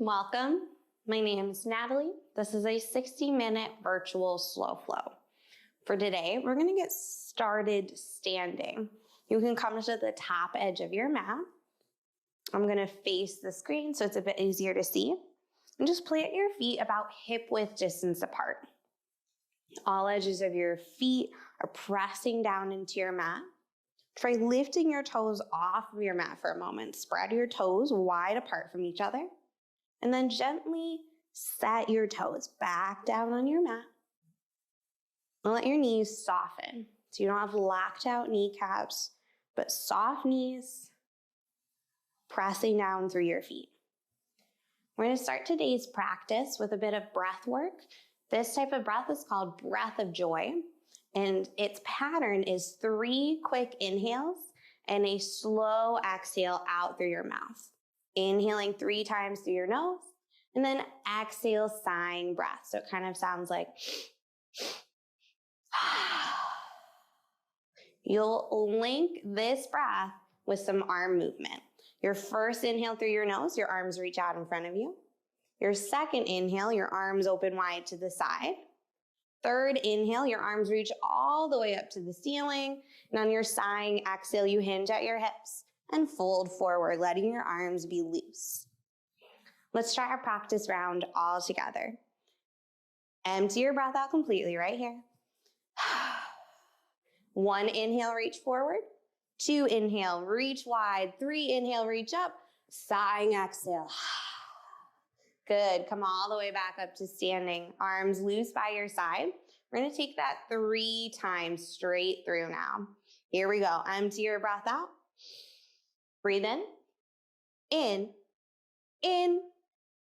Welcome. My name is Natalie. This is a 60-minute virtual slow flow. For today, we're going to get started standing. You can come to the top edge of your mat. I'm going to face the screen so it's a bit easier to see. And just plant your feet about hip-width distance apart. All edges of your feet are pressing down into your mat. Try lifting your toes off of your mat for a moment. Spread your toes wide apart from each other. And then gently set your toes back down on your mat. And let your knees soften. So you don't have locked out kneecaps, but soft knees pressing down through your feet. We're going to start today's practice with a bit of breath work. This type of breath is called breath of joy. And its pattern is 3 quick inhales and a slow exhale out through your mouth. Inhaling 3 times through your nose, and then exhale, sighing breath. So it kind of sounds like you'll link this breath with some arm movement. Your first inhale through your nose, your arms reach out in front of you. Your second inhale, your arms open wide to the side. Third inhale, your arms reach all the way up to the ceiling. And on your sighing exhale, you hinge at your hips and fold forward, letting your arms be loose. Let's try our practice round all together. Empty your breath out completely right here. 1 inhale, reach forward. 2 inhale, reach wide. 3 inhale, reach up. Sighing exhale. Good. Come all the way back up to standing. Arms loose by your side. We're going to take that 3 times straight through now. Here we go. Empty your breath out. Breathe in,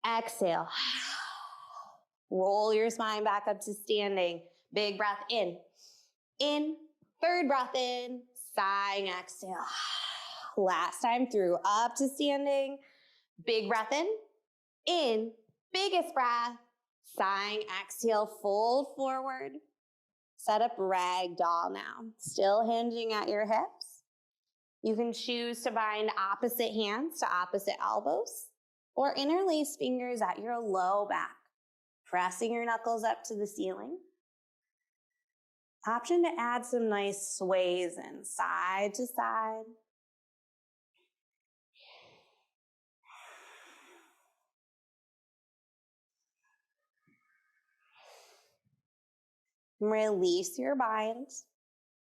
exhale. Roll your spine back up to standing. Big breath in. Third breath in, sighing exhale. Last time through, up to standing. Big breath in, biggest breath, sighing exhale, fold forward. Set up ragdoll now. Still hinging at your hips. You can choose to bind opposite hands to opposite elbows or interlace fingers at your low back, pressing your knuckles up to the ceiling. Option to add some nice sways in side to side. Release your binds.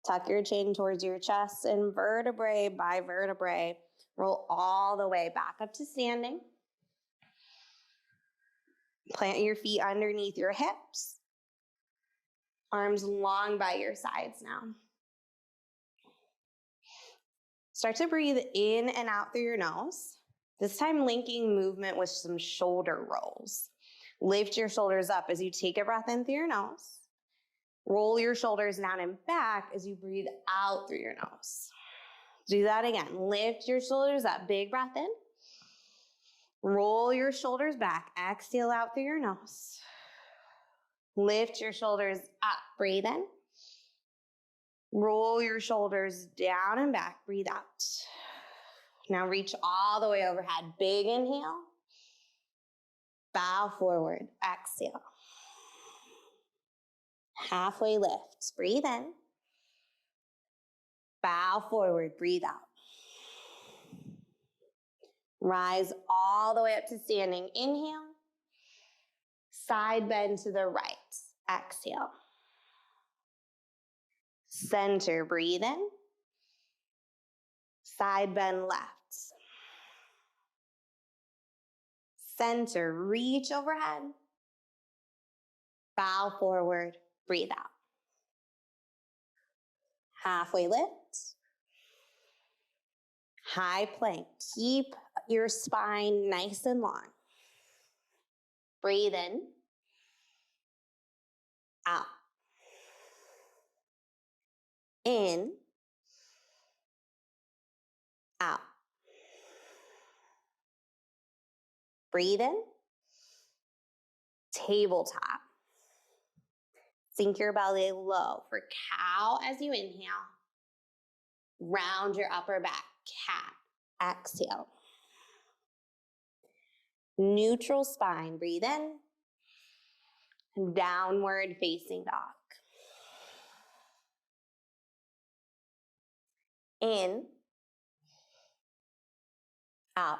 Tuck your chin towards your chest and vertebrae by vertebrae. Roll all the way back up to standing. Plant your feet underneath your hips. Arms long by your sides now. Start to breathe in and out through your nose. This time linking movement with some shoulder rolls. Lift your shoulders up as you take a breath in through your nose. Roll your shoulders down and back as you breathe out through your nose. Do that again. Lift your shoulders up. Big breath in. Roll your shoulders back. Exhale out through your nose. Lift your shoulders up. Breathe in. Roll your shoulders down and back. Breathe out. Now reach all the way overhead. Big inhale. Bow forward. Exhale. Halfway lift. Breathe in. Bow forward. Breathe out. Rise all the way up to standing. Inhale. Side bend to the right. Exhale. Center. Breathe in. Side bend left. Center. Reach overhead. Bow forward. Breathe out. Halfway lift. High plank. Keep your spine nice and long. Breathe in. Out. In. Out. Breathe in. Tabletop. Sink your belly low for cow as you inhale. Round your upper back, cat. Exhale. Neutral spine, breathe in. Downward facing dog. In, out.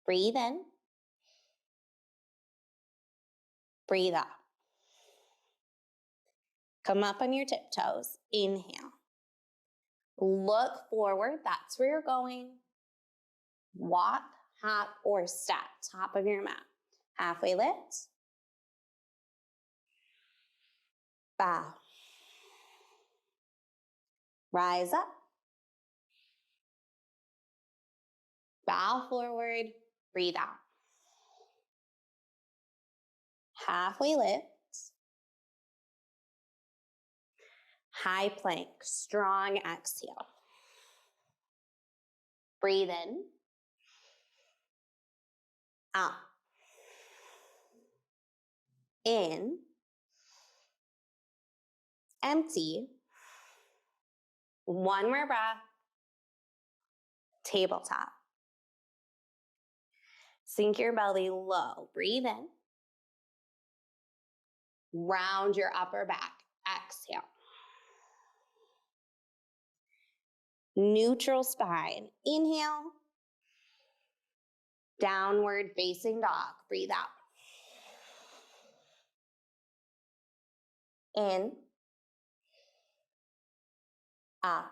Breathe in. Breathe out. Come up on your tiptoes. Inhale. Look forward. That's where you're going. Walk, hop, or step. Top of your mat. Halfway lift. Bow. Rise up. Bow forward. Breathe out. Halfway lift. High plank. Strong exhale. Breathe in. Out. In. Empty. One more breath. Tabletop. Sink your belly low. Breathe in. Round your upper back. Exhale. Neutral spine. Inhale. Downward facing dog. Breathe out. In. Out.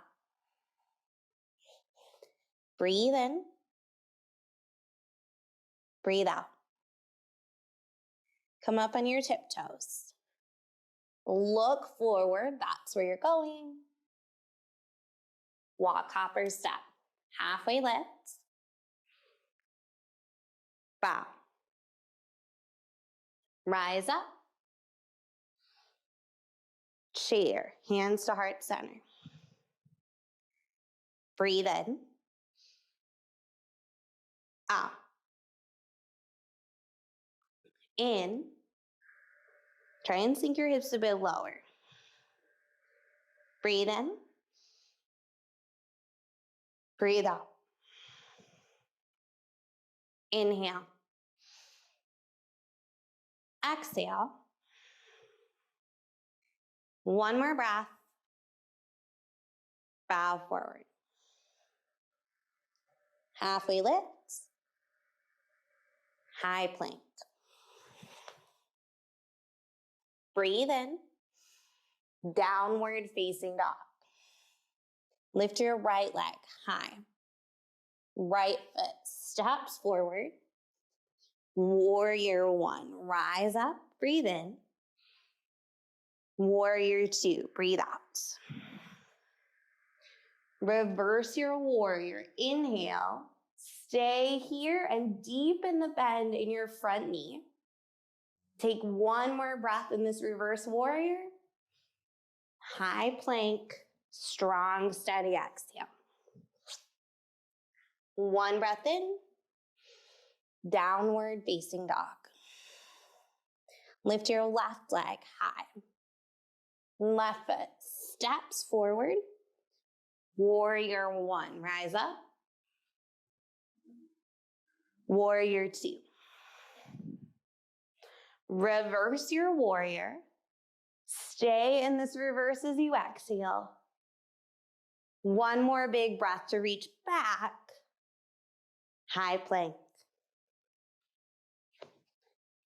Breathe in. Breathe out. Come up on your tiptoes. Look forward. That's where you're going. Walk, hop, or step. Halfway lift. Bow. Rise up. Chair. Hands to heart center. Breathe in. Out. In. Try and sink your hips a bit lower. Breathe in. Breathe out. Inhale. Exhale. One more breath. Bow forward. Halfway lift. High plank. Breathe in. Downward facing dog. Lift your right leg high. Right foot steps forward. Warrior one. Rise up. Breathe in. Warrior two. Breathe out. Reverse your warrior. Inhale. Stay here and deepen the bend in your front knee. Take one more breath in this reverse warrior. High plank, strong, steady exhale. One breath in. Downward facing dog. Lift your left leg high. Left foot steps forward. Warrior one. Rise up. Warrior two. Reverse your warrior. Stay in this reverse as you exhale. One more big breath to reach back. High plank.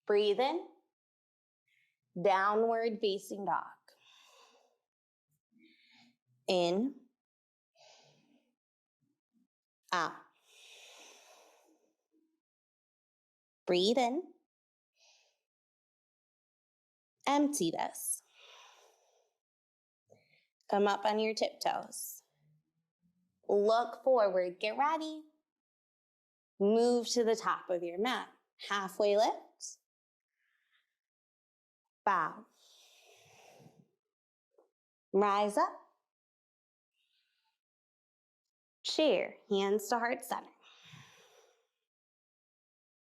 Breathe in. Downward facing dog. In. Out. Breathe in. Empty this. Come up on your tiptoes. Look forward. Get ready. Move to the top of your mat. Halfway lift. Bow. Rise up. Chair. Hands to heart center.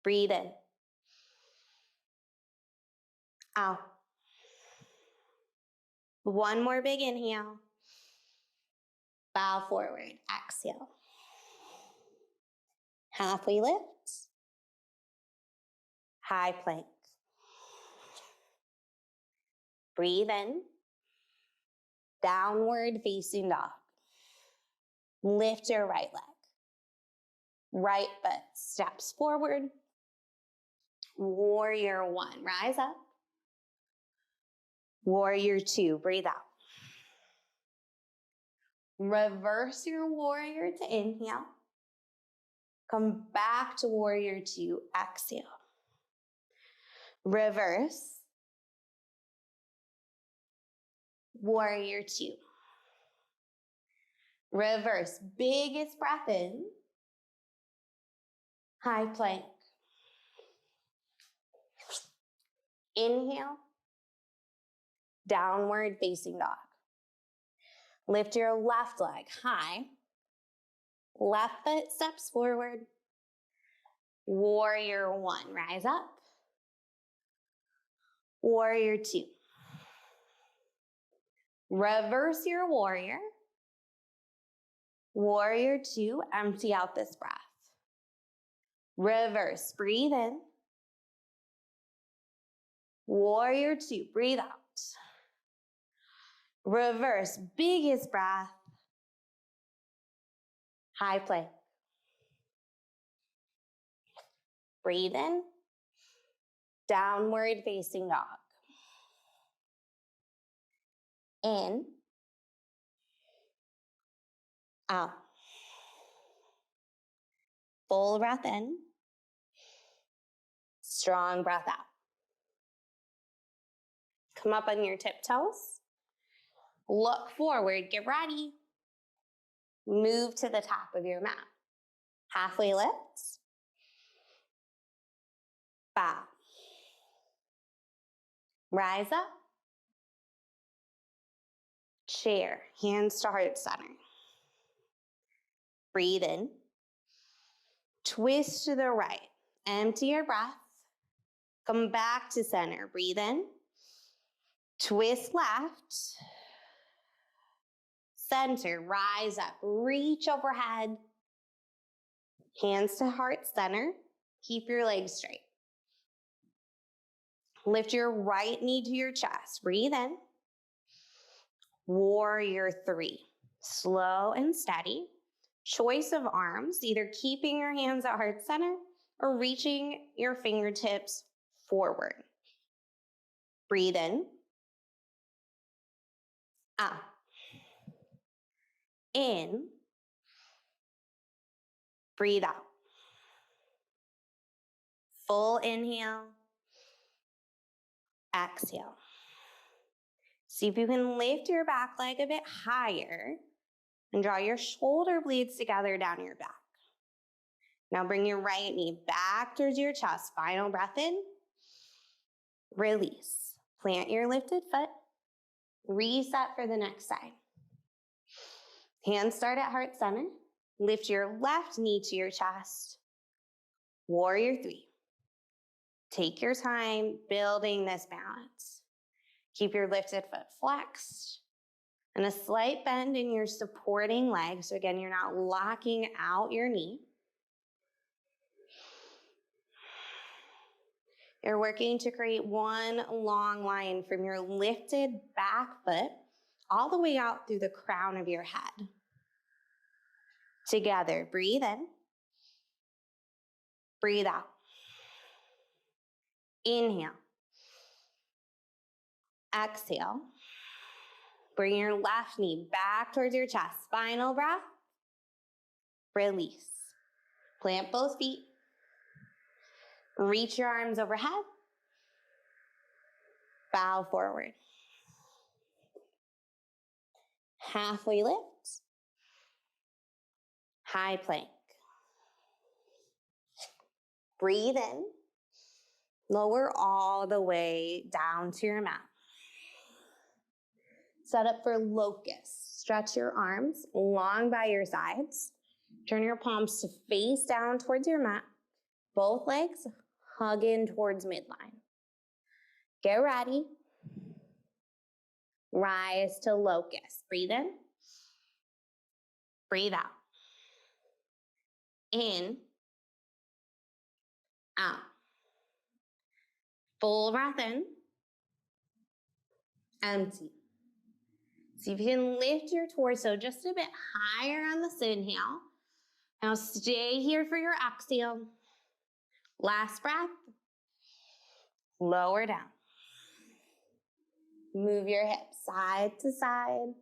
Breathe in. Out. One more big inhale. Bow forward. Exhale. Halfway lift. High plank. Breathe in. Downward facing dog. Lift your right leg. Right foot steps forward. Warrior one, rise up. Warrior two, breathe out. Reverse your warrior to inhale. Come back to warrior two, exhale. Reverse. Warrior two. Reverse, biggest breath in. High plank. Inhale. Downward facing dog. Lift your left leg high. Left foot steps forward. Warrior one, rise up. Warrior two. Reverse your warrior. Warrior two, empty out this breath. Reverse, breathe in. Warrior two, breathe out. Reverse, biggest breath. High plank. Breathe in. Downward facing dog. In. Out. Full breath in. Strong breath out. Come up on your tiptoes. Look forward, get ready. Move to the top of your mat. Halfway lift. Bow. Rise up. Chair, hands to heart center. Breathe in. Twist to the right. Empty your breath. Come back to center. Breathe in. Twist left. Center, rise up. Reach overhead. Hands to heart center. Keep your legs straight. Lift your right knee to your chest. Breathe in. Warrior three. Slow and steady. Choice of arms, either keeping your hands at heart center or reaching your fingertips forward. Breathe in. Out. In. Breathe out. Full inhale. Exhale. See if you can lift your back leg a bit higher and draw your shoulder blades together down your back. Now bring your right knee back towards your chest. Final breath in. Release. Plant your lifted foot. Reset for the next side. Hands start at heart center. Lift your left knee to your chest. Warrior three. Take your time building this balance. Keep your lifted foot flexed and a slight bend in your supporting leg. So again, you're not locking out your knee. You're working to create one long line from your lifted back foot all the way out through the crown of your head. Together, breathe in. Breathe out. Inhale. Exhale. Bring your left knee back towards your chest. Final breath. Release. Plant both feet. Reach your arms overhead. Bow forward. Halfway lift. High plank. Breathe in. Lower all the way down to your mat. Set up for locust. Stretch your arms long by your sides. Turn your palms to face down towards your mat. Both legs hug in towards midline. Get ready. Rise to locust. Breathe in. Breathe out. In. out. Full breath in. Empty. See if you can lift your torso just a bit higher on this inhale. Now stay here for your exhale. Last breath. Lower down. Move your hips side to side.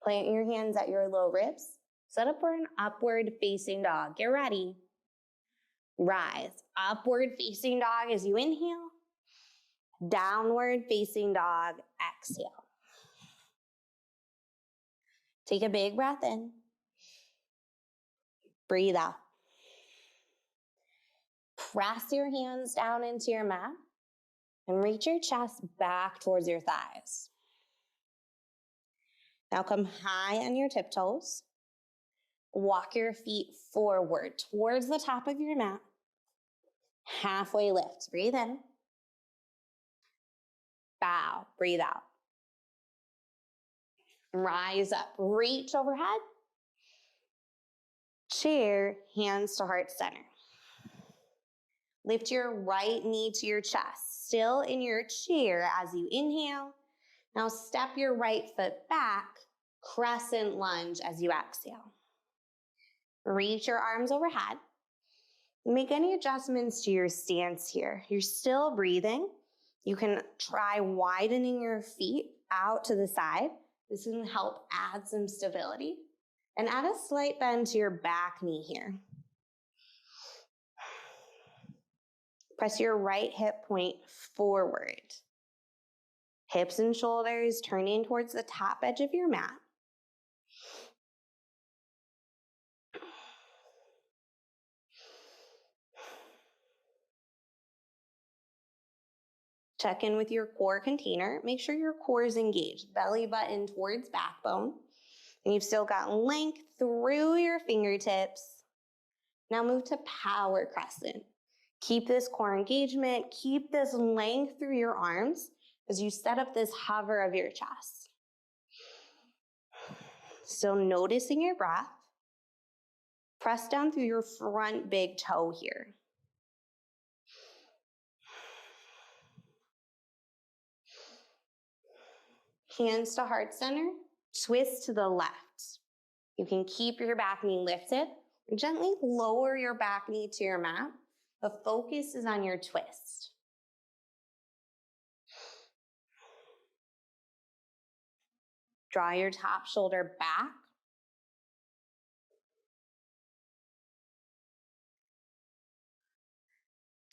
Plant your hands at your low ribs. Set up for an upward facing dog. Get ready. Rise. Upward facing dog as you inhale. Downward facing dog, exhale. Take a big breath in. Breathe out. Press your hands down into your mat and reach your chest back towards your thighs. Now come high on your tiptoes. Walk your feet forward towards the top of your mat. Halfway lift. Breathe in. Bow. Breathe out. Rise up. Reach overhead. Chair, hands to heart center. Lift your right knee to your chest, still in your chair as you inhale. Now step your right foot back, crescent lunge as you exhale. Reach your arms overhead. Make any adjustments to your stance here. You're still breathing. You can try widening your feet out to the side. This can help add some stability. And add a slight bend to your back knee here. Press your right hip point forward. Hips and shoulders turning towards the top edge of your mat. Check in with your core container. Make sure your core is engaged. Belly button towards backbone. And you've still got length through your fingertips. Now move to power crescent. Keep this core engagement. Keep this length through your arms as you set up this hover of your chest. Still noticing your breath. Press down through your front big toe here. Hands to heart center. Twist to the left. You can keep your back knee lifted. Gently lower your back knee to your mat. The focus is on your twist. Draw your top shoulder back.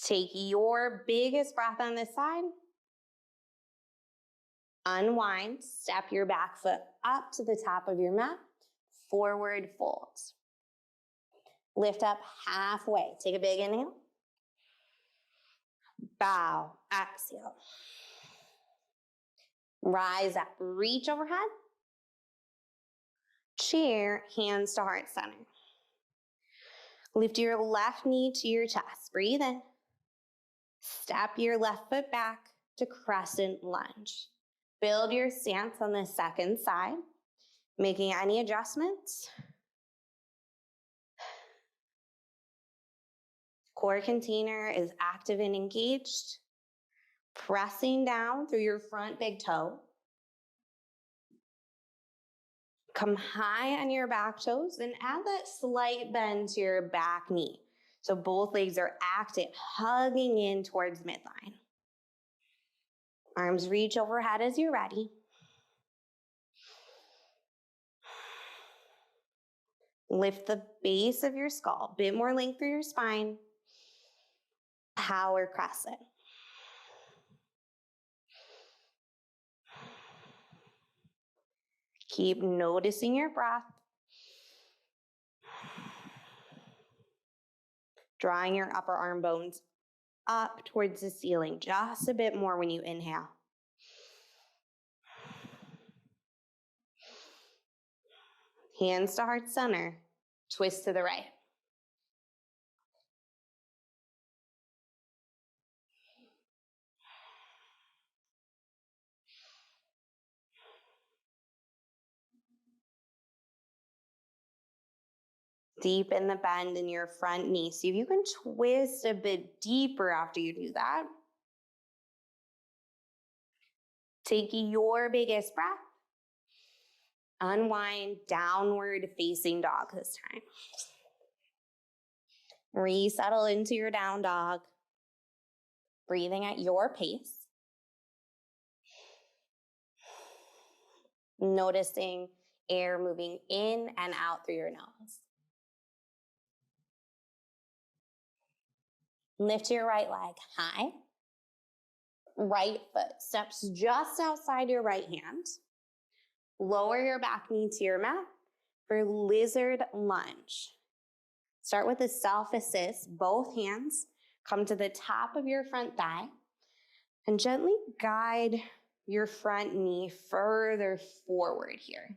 Take your biggest breath on this side. Unwind, step your back foot up to the top of your mat. Forward fold. Lift up halfway. Take a big inhale. Bow, exhale. Rise up, reach overhead. Chair, hands to heart center. Lift your left knee to your chest. Breathe in. Step your left foot back to crescent lunge. Build your stance on the second side. Making any adjustments. Core container is active and engaged. Pressing down through your front big toe. Come high on your back toes and add that slight bend to your back knee. So both legs are active, hugging in towards midline. Arms reach overhead as you're ready. Lift the base of your skull, bit more length through your spine. Power crescent. Keep noticing your breath. Drawing your upper arm bones up towards the ceiling just a bit more when you inhale. Hands to heart center. Twist to the right. Deepen the bend in your front knee. See if you can twist a bit deeper after you do that. Take your biggest breath. Unwind, downward facing dog this time. Resettle into your down dog. Breathing at your pace. Noticing air moving in and out through your nose. Lift your right leg high. Right foot steps just outside your right hand. Lower your back knee to your mat for lizard lunge. Start with a self-assist. Both hands come to the top of your front thigh and gently guide your front knee further forward here.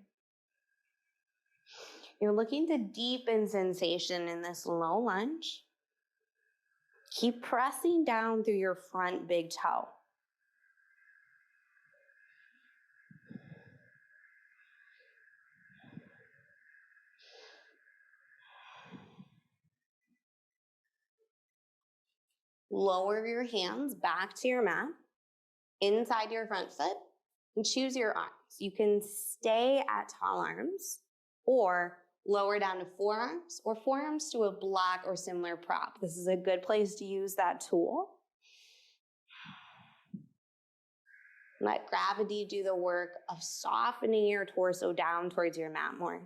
You're looking to deepen sensation in this low lunge. Keep pressing down through your front big toe. Lower your hands back to your mat, inside your front foot, and choose your arms. You can stay at tall arms or lower down to forearms or forearms to a block or similar prop. This is a good place to use that tool. Let gravity do the work of softening your torso down towards your mat more.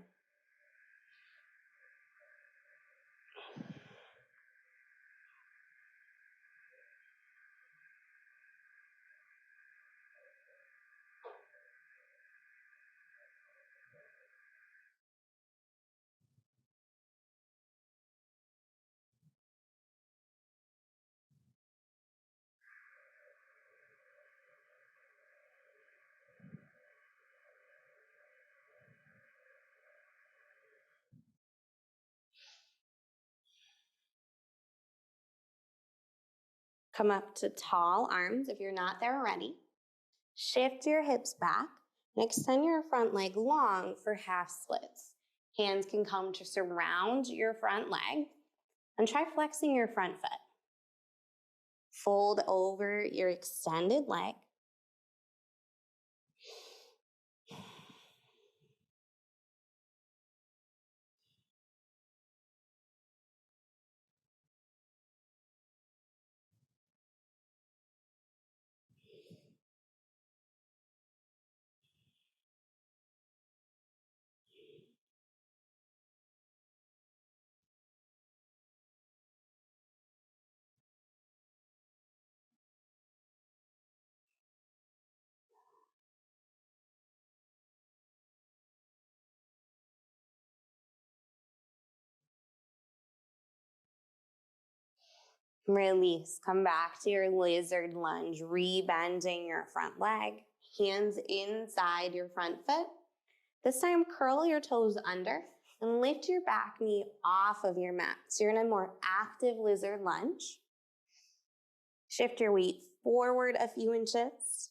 Come up to tall arms if you're not there already. Shift your hips back and extend your front leg long for half splits. Hands can come to surround your front leg and try flexing your front foot. Fold over your extended leg. Release. Come back to your lizard lunge, rebending your front leg. Hands inside your front foot. This time, curl your toes under and lift your back knee off of your mat. So you're in a more active lizard lunge. Shift your weight forward a few inches,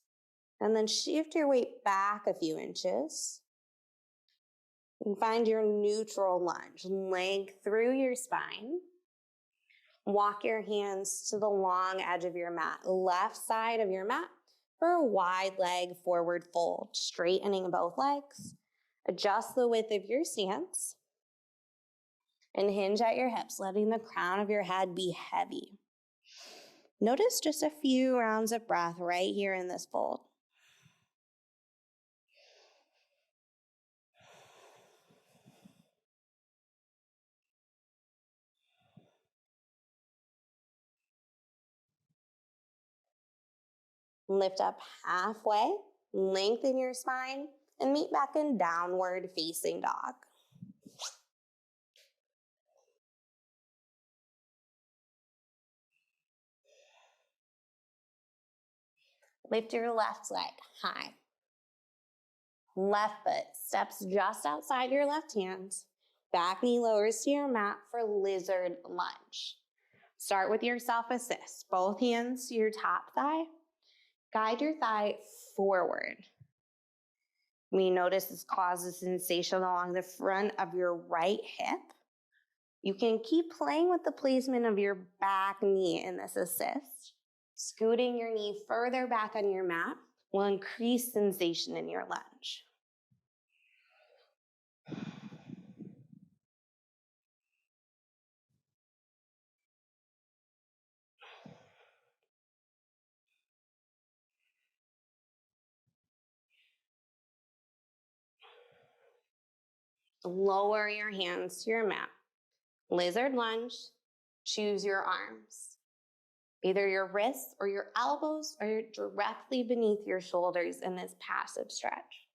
and then shift your weight back a few inches. And find your neutral lunge. Leg through your spine. Walk your hands to the long edge of your mat, left side of your mat for a wide leg forward fold, straightening both legs. Adjust the width of your stance and hinge at your hips, letting the crown of your head be heavy. Notice just a few rounds of breath right here in this fold. Lift up halfway, lengthen your spine, and meet back in downward facing dog. Lift your left leg high. Left foot steps just outside your left hand. Back knee lowers to your mat for lizard lunge. Start with your self-assist. Both hands to your top thigh. Guide your thigh forward. You may notice this causes sensation along the front of your right hip. You can keep playing with the placement of your back knee in this assist. Scooting your knee further back on your mat will increase sensation in your lunge. Lower your hands to your mat. Lizard lunge, choose your arms. Either your wrists or your elbows are directly beneath your shoulders in this passive stretch.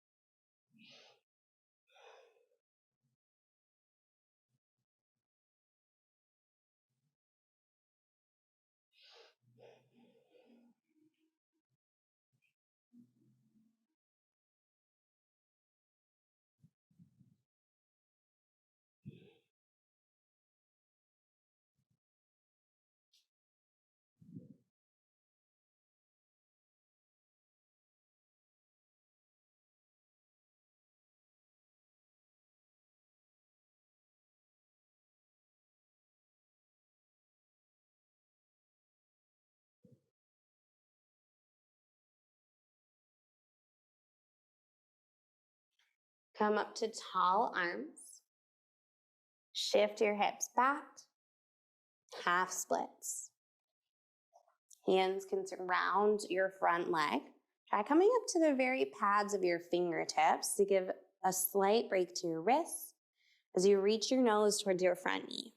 Come up to tall arms. Shift your hips back. Half splits. Hands can surround your front leg. Try coming up to the very pads of your fingertips to give a slight break to your wrists as you reach your nose towards your front knee.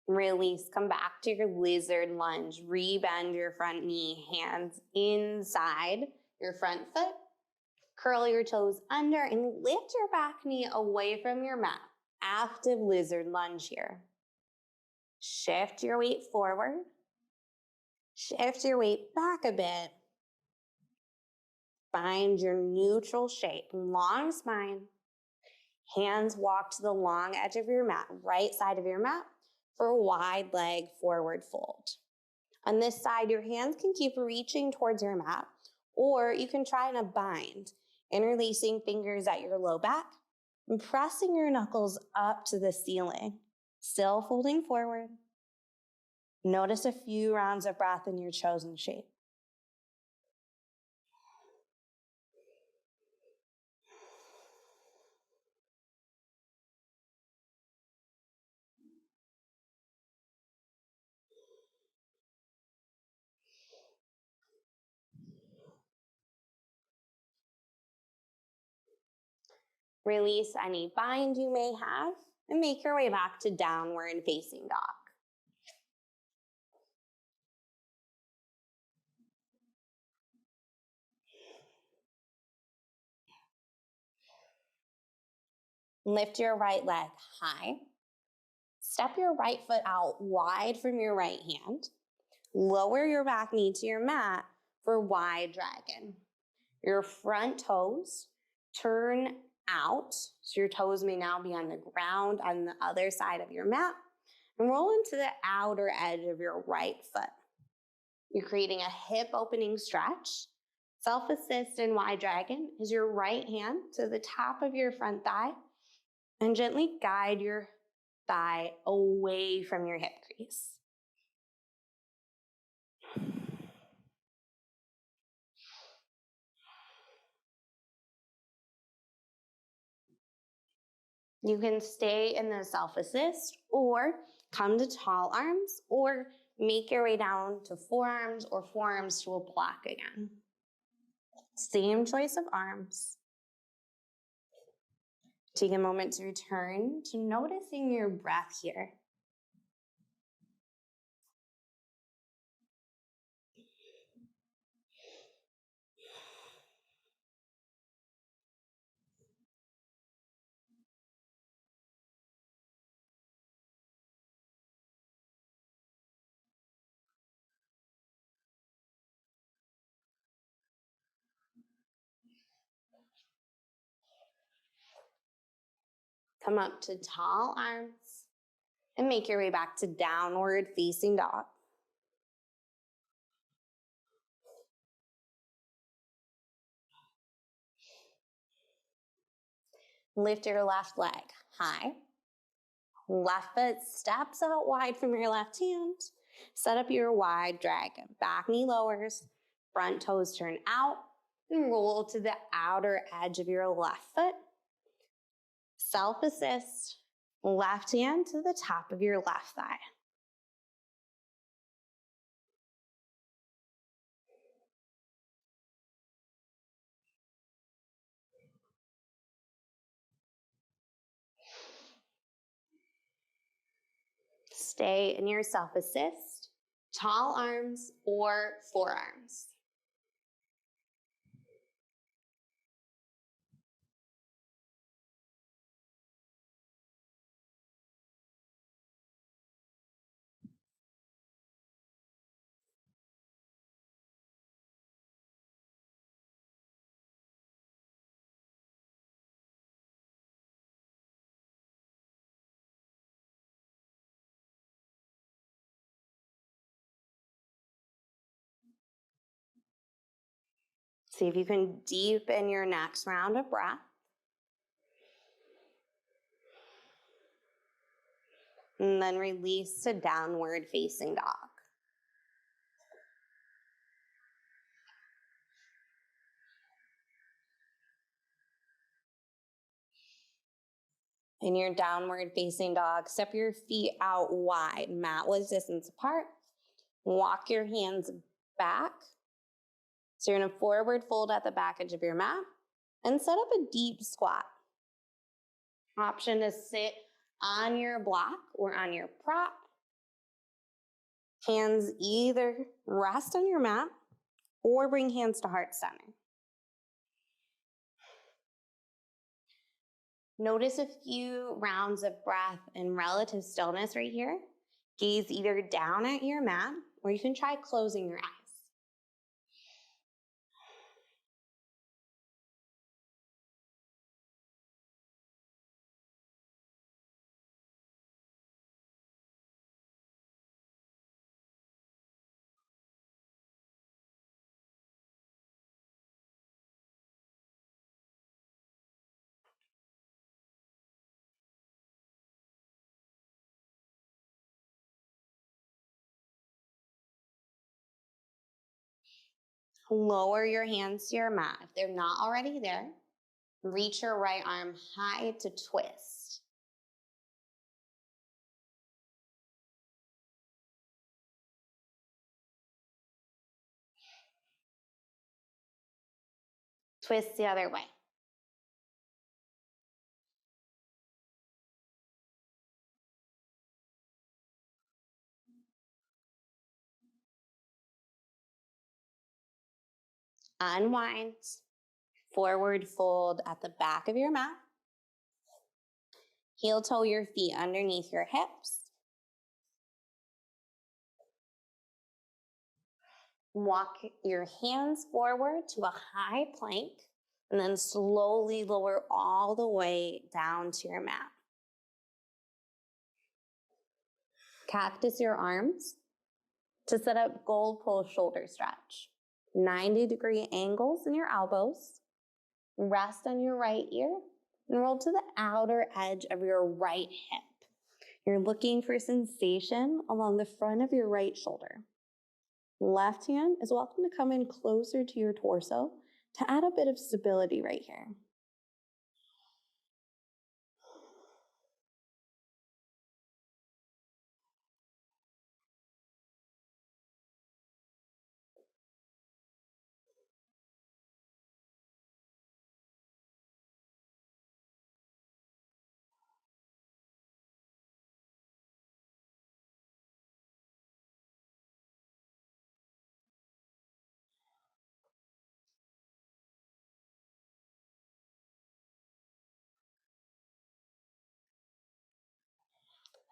Release, come back to your lizard lunge. Rebend your front knee, hands inside your front foot. Curl your toes under and lift your back knee away from your mat. Active lizard lunge here. Shift your weight forward. Shift your weight back a bit. Find your neutral shape, long spine. Hands walk to the long edge of your mat, right side of your mat, for a wide leg forward fold. On this side, your hands can keep reaching towards your mat, or you can try in a bind, interlacing fingers at your low back and pressing your knuckles up to the ceiling, still folding forward. Notice a few rounds of breath in your chosen shape. Release any bind you may have and make your way back to downward facing dog. Lift your right leg high. Step your right foot out wide from your right hand. Lower your back knee to your mat for wide dragon. Your front toes turn out, so your toes may now be on the ground on the other side of your mat, and roll into the outer edge of your right foot. You're creating a hip opening stretch. Self-assist in wide dragon is your right hand to the top of your front thigh and gently guide your thigh away from your hip crease. You can stay in the self-assist or come to tall arms or make your way down to forearms or forearms to a block again. Same choice of arms. Take a moment to return to noticing your breath here. Come up to tall arms and make your way back to downward facing dog. Lift your left leg high. Left foot steps out wide from your left hand. Set up your wide dragon. Back knee lowers, front toes turn out, and roll to the outer edge of your left foot. Self-assist, left hand to the top of your left thigh. Stay in your self-assist, tall arms or forearms. See if you can deepen your next round of breath. And then release to downward facing dog. In your downward facing dog, step your feet out wide, mat width distance apart. Walk your hands back. So you're gonna forward fold at the back edge of your mat and set up a deep squat. Option to sit on your block or on your prop. Hands either rest on your mat or bring hands to heart center. Notice a few rounds of breath in relative stillness right here. Gaze either down at your mat or you can try closing your eyes. Lower your hands to your mat. If they're not already there, reach your right arm high to twist. Twist the other way. Unwind. Forward fold at the back of your mat. Heel toe your feet underneath your hips. Walk your hands forward to a high plank and then slowly lower all the way down to your mat. Cactus your arms to set up gold pose shoulder stretch. 90-degree angles in your elbows. Rest on your right ear and roll to the outer edge of your right hip. You're looking for sensation along the front of your right shoulder. Left hand is welcome to come in closer to your torso to add a bit of stability right here.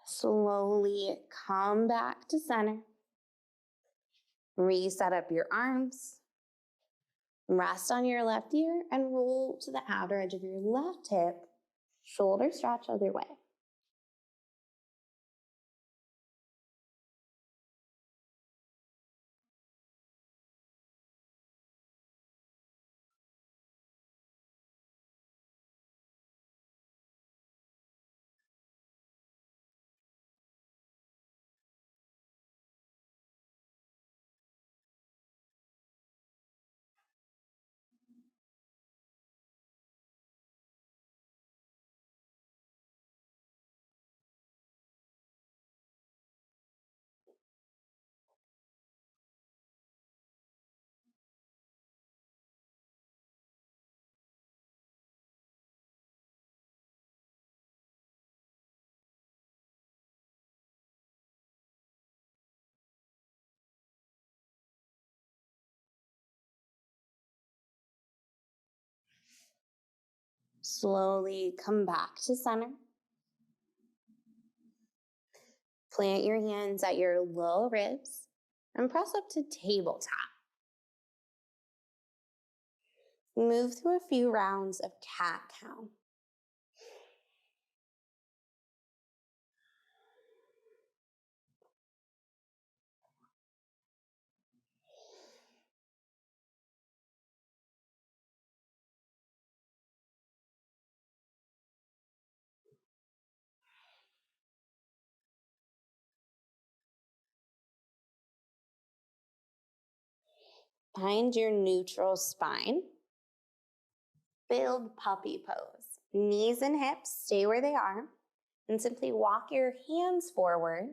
Slowly come back to center. Reset up your arms. Rest on your left ear and roll to the outer edge of your left hip Shoulder stretch other way. Slowly come back to center. Plant your hands at your low ribs and press up to tabletop. Move through a few rounds of cat-cow. Find your neutral spine. Build puppy pose. Knees and hips stay where they are, and simply walk your hands forward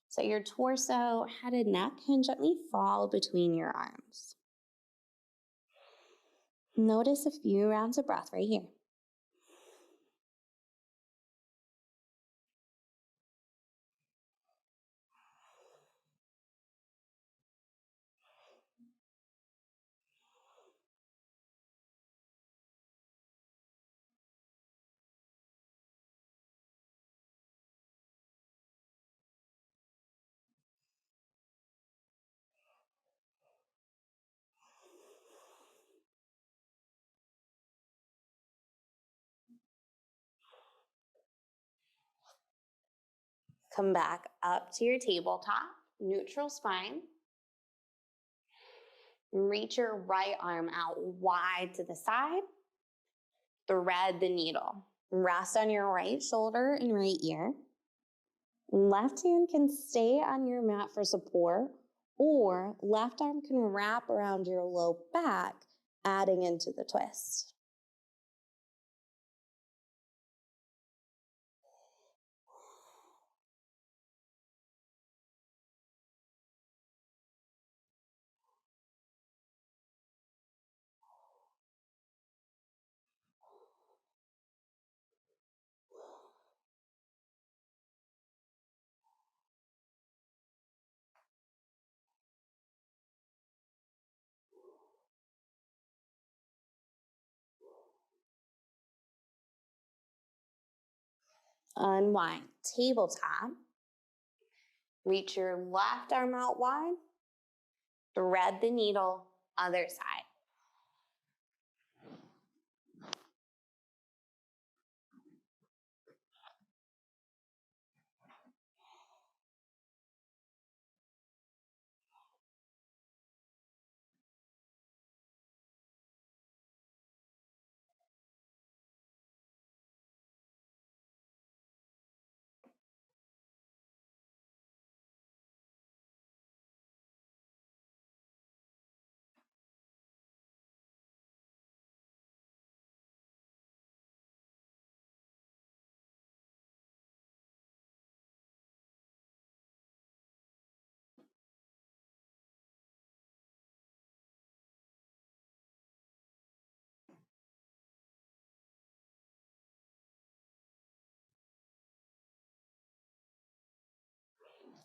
so your torso, head, and neck can gently fall between your arms. Notice a few rounds of breath right here. Come back up to your tabletop, neutral spine. Reach your right arm out wide to the side. Thread the needle. Rest on your right shoulder and right ear. Left hand can stay on your mat for support, or left arm can wrap around your low back, adding into the twist. Unwind, tabletop. Reach your left arm out wide. Thread the needle, other side.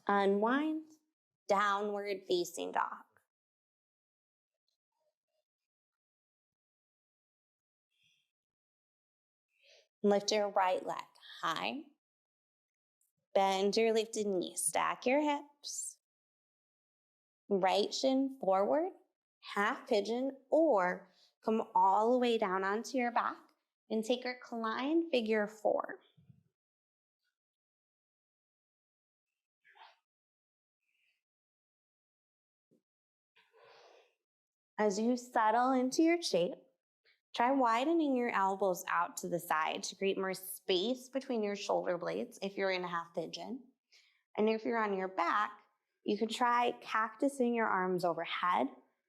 Unwind, downward facing dog. Lift your right leg high. Bend your lifted knee. Stack your hips. Right shin forward, half pigeon, or come all the way down onto your back and take recline figure 4. As you settle into your shape, try widening your elbows out to the side to create more space between your shoulder blades if you're in a half pigeon. And if you're on your back, you could try cactusing your arms overhead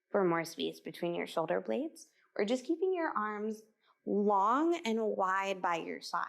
for more space between your shoulder blades, or just keeping your arms long and wide by your sides.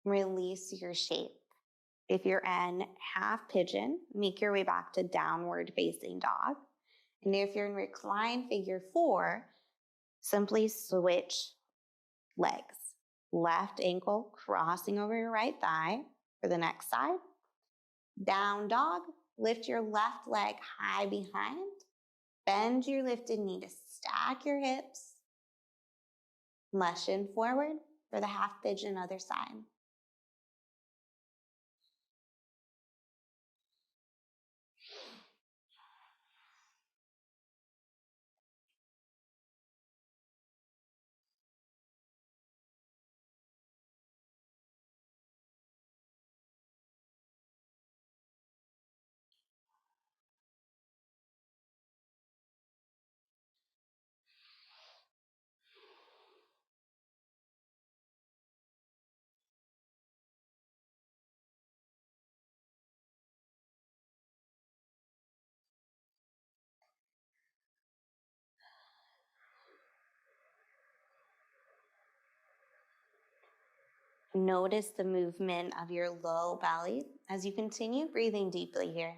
Release your shape. If you're in half pigeon, make your way back to downward facing dog. And if you're in recline figure 4, simply switch legs. Left ankle crossing over your right thigh for the next side. Down dog, lift your left leg high behind. Bend your lifted knee to stack your hips. Motion forward for the half pigeon other side. Notice the movement of your low belly as you continue breathing deeply here.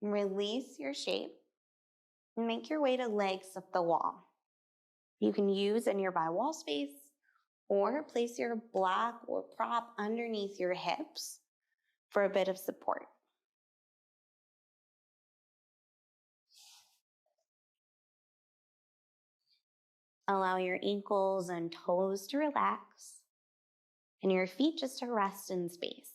Release your shape and make your way to legs up the wall. You can use a nearby wall space or place your block or prop underneath your hips for a bit of support. Allow your ankles and toes to relax and your feet just to rest in space.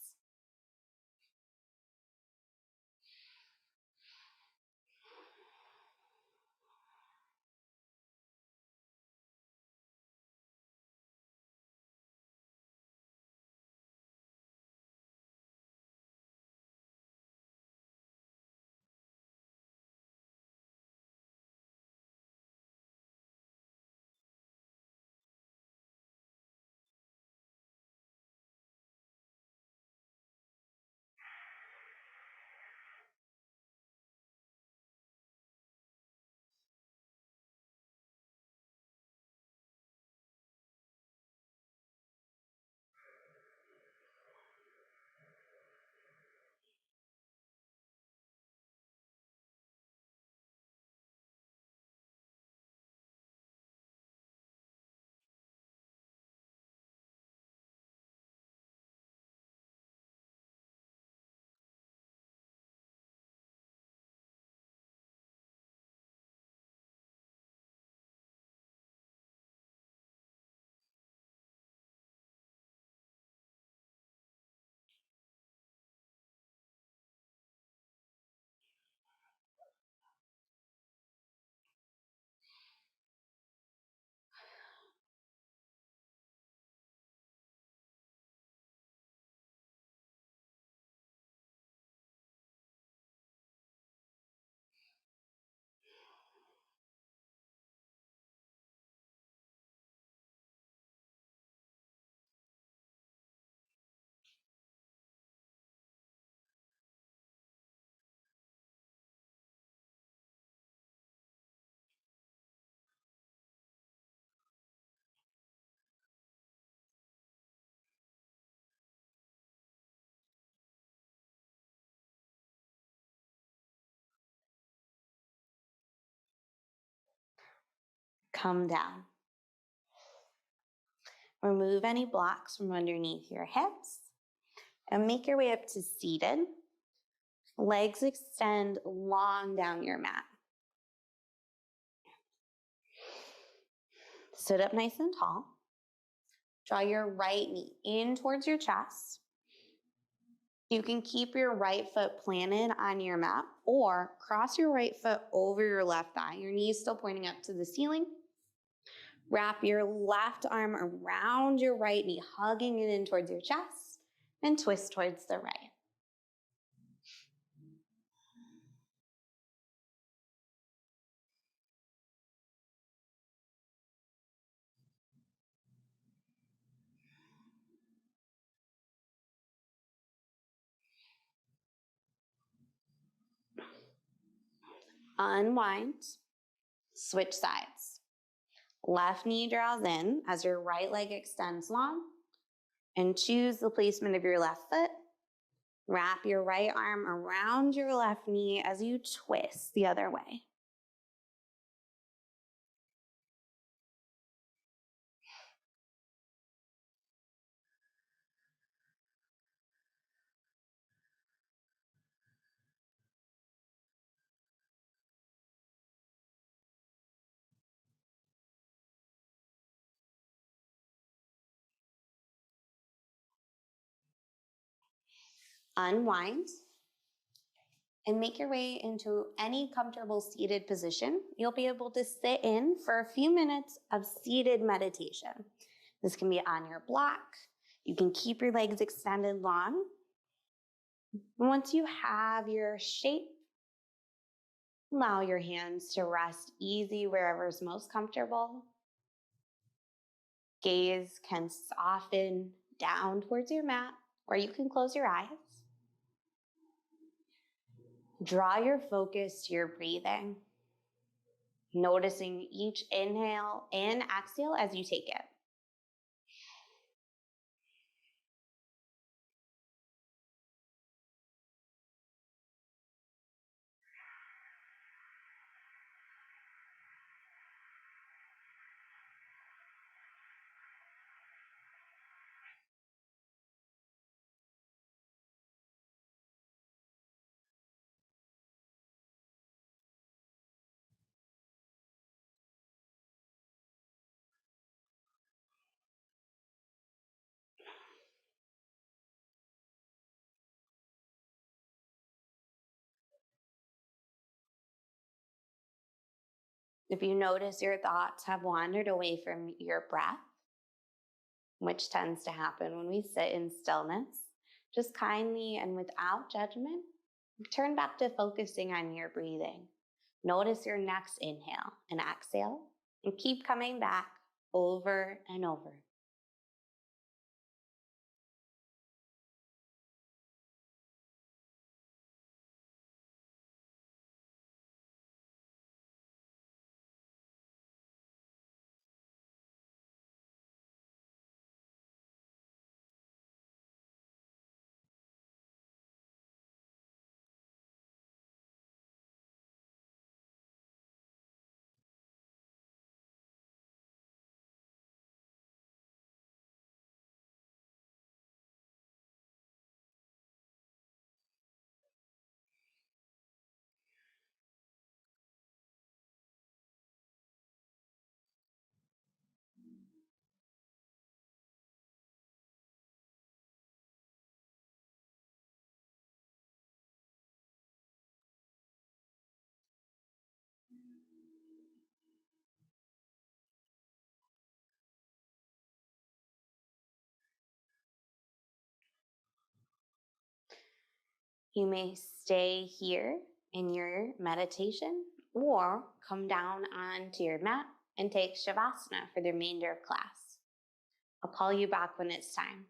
Come down. Remove any blocks from underneath your hips and make your way up to seated. Legs extend long down your mat. Sit up nice and tall. Draw your right knee in towards your chest. You can keep your right foot planted on your mat or cross your right foot over your left thigh. Your knee is still pointing up to the ceiling. Wrap your left arm around your right knee, hugging it in towards your chest, and twist towards the right. Unwind, switch sides. Left knee draws in as your right leg extends long, and choose the placement of your left foot. Wrap your right arm around your left knee as you twist the other way. Unwind and make your way into any comfortable seated position. You'll be able to sit in for a few minutes of seated meditation. This can be on your block. You can keep your legs extended long. Once you have your shape, allow your hands to rest easy wherever is most comfortable. Gaze can soften down towards your mat, or you can close your eyes. Draw your focus to your breathing, noticing each inhale and exhale as you take it. If you notice your thoughts have wandered away from your breath, which tends to happen when we sit in stillness, just kindly and without judgment, turn back to focusing on your breathing. Notice your next inhale and exhale, and keep coming back over and over. You may stay here in your meditation or come down onto your mat and take Shavasana for the remainder of class. I'll call you back when it's time.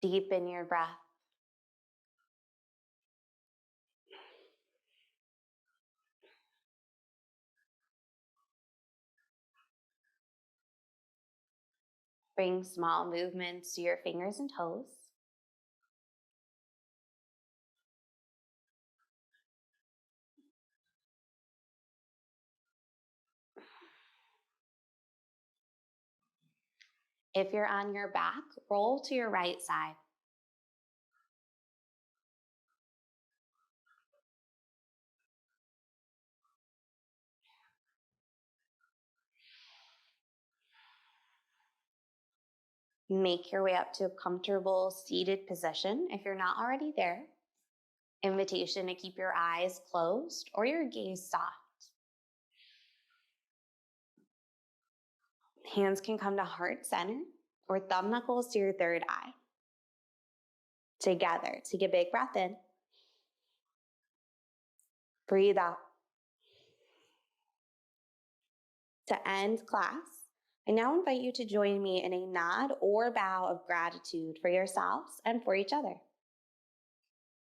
Deepen your breath. Bring small movements to your fingers and toes. If you're on your back, roll to your right side. Make your way up to a comfortable seated position if you're not already there. Invitation to keep your eyes closed or your gaze soft. Hands can come to heart center or thumb knuckles to your third eye. Together, take a big breath in. Breathe out. To end class, I now invite you to join me in a nod or bow of gratitude for yourselves and for each other.